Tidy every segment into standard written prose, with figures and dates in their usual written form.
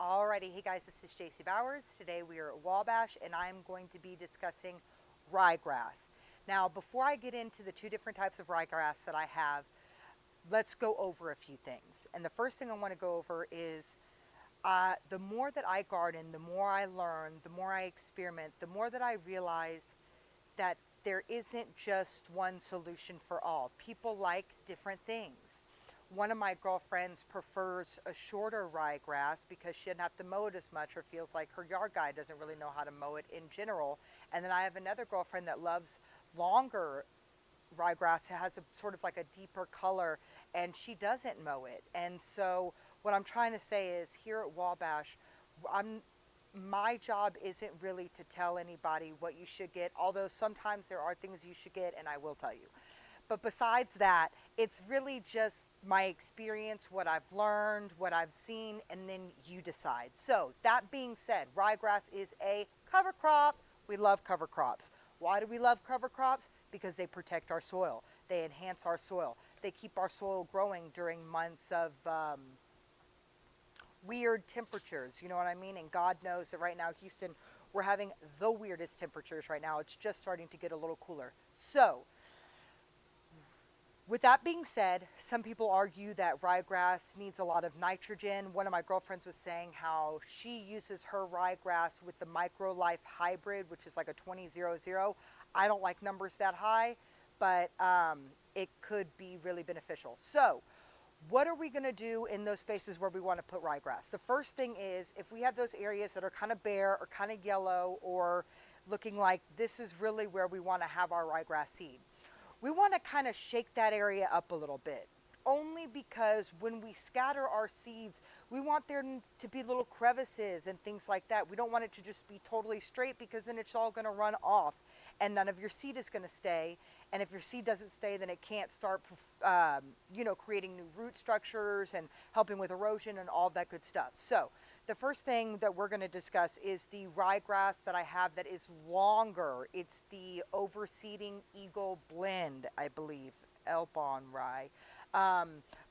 Alrighty, hey guys, this is JC Bowers. Today we are at Wabash and I'm going to be discussing ryegrass. Now, before I get into the two different types of ryegrass that I have, let's go over a few things. And the first thing I want to go over is the more that I garden, the more I learn, the more I experiment, the more that I realize that there isn't just one solution for all. People like different things. One of my girlfriends prefers a shorter ryegrass because she doesn't have to mow it as much or feels like her yard guy doesn't really know how to mow it in general. And then I have another girlfriend that loves longer ryegrass. It has a sort of like a deeper color and she doesn't mow it. And so what I'm trying to say is here at Wabash, my job isn't really to tell anybody what you should get, although sometimes there are things you should get and I will tell you. But besides that, it's really just my experience, what I've learned, what I've seen, and then you decide. So that being said, ryegrass is a cover crop. We love cover crops. Why do we love cover crops? Because they protect our soil. They enhance our soil. They keep our soil growing during months of weird temperatures, you know what I mean? And God knows that right now, Houston, we're having the weirdest temperatures right now. It's just starting to get a little cooler. So, with that being said, some people argue that ryegrass needs a lot of nitrogen. One of my girlfriends was saying how she uses her ryegrass with the MicroLife hybrid, which is like a 2000. I don't like numbers that high, but it could be really beneficial. So, what are we going to do in those spaces where we want to put ryegrass? The first thing is, if we have those areas that are kind of bare or kind of yellow or looking like this is really where we want to have our ryegrass seed, we want to kind of shake that area up a little bit. Only because when we scatter our seeds, we want there to be little crevices and things like that. We don't want it to just be totally straight because then it's all going to run off and none of your seed is going to stay. And if your seed doesn't stay, then it can't start, creating new root structures and helping with erosion and all that good stuff. So the first thing that we're going to discuss is the ryegrass that I have that is longer. It's the Overseeding Eagle Blend, I believe, Elbon rye.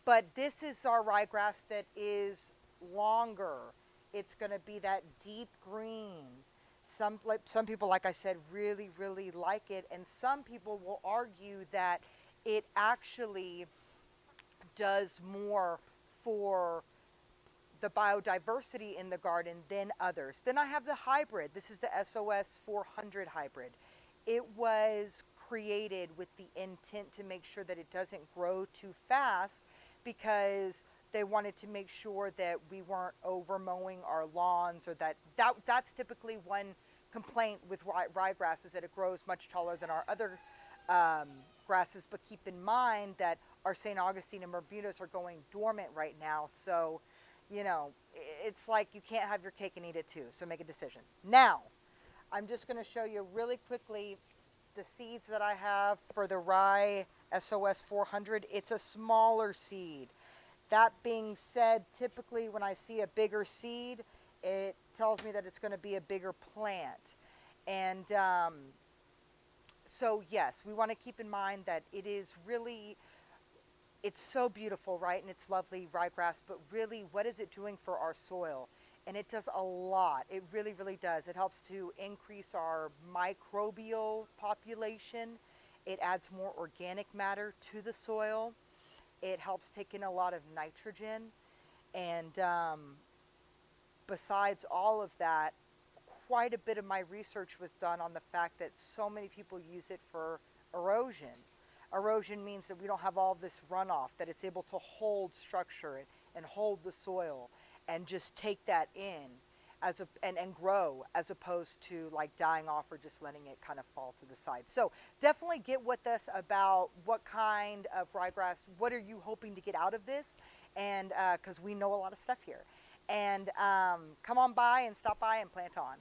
But this is our ryegrass that is longer. It's going to be that deep green. Some people, like I said, really, really like it. And some people will argue that it actually does more for the biodiversity in the garden than others. Then I have the hybrid. This is the SOS 400 hybrid. It was created with the intent to make sure that it doesn't grow too fast because they wanted to make sure that we weren't over mowing our lawns, or that's typically one complaint with ryegrass is that it grows much taller than our other grasses. But keep in mind that our St. Augustine and Bermudas are going dormant right now. So, it's like you can't have your cake and eat it too. So make a decision. Now, I'm just going to show you really quickly the seeds that I have for the rye SOS 400. It's a smaller seed. That being said, typically when I see a bigger seed, it tells me that it's going to be a bigger plant. And so yes, we want to keep in mind that it is really, it's so beautiful, right? And it's lovely ryegrass, but really what is it doing for our soil? And it does a lot. It really, really does. It helps to increase our microbial population. It adds more organic matter to the soil. It helps take in a lot of nitrogen. And besides all of that, quite a bit of my research was done on the fact that so many people use it for erosion. Erosion means that we don't have all this runoff, that it's able to hold structure and hold the soil and just take that in and grow, as opposed to like dying off or just letting it kind of fall to the side. So definitely get with us about what kind of ryegrass, what are you hoping to get out of this? And because we know a lot of stuff here. And come on by and stop by and plant on.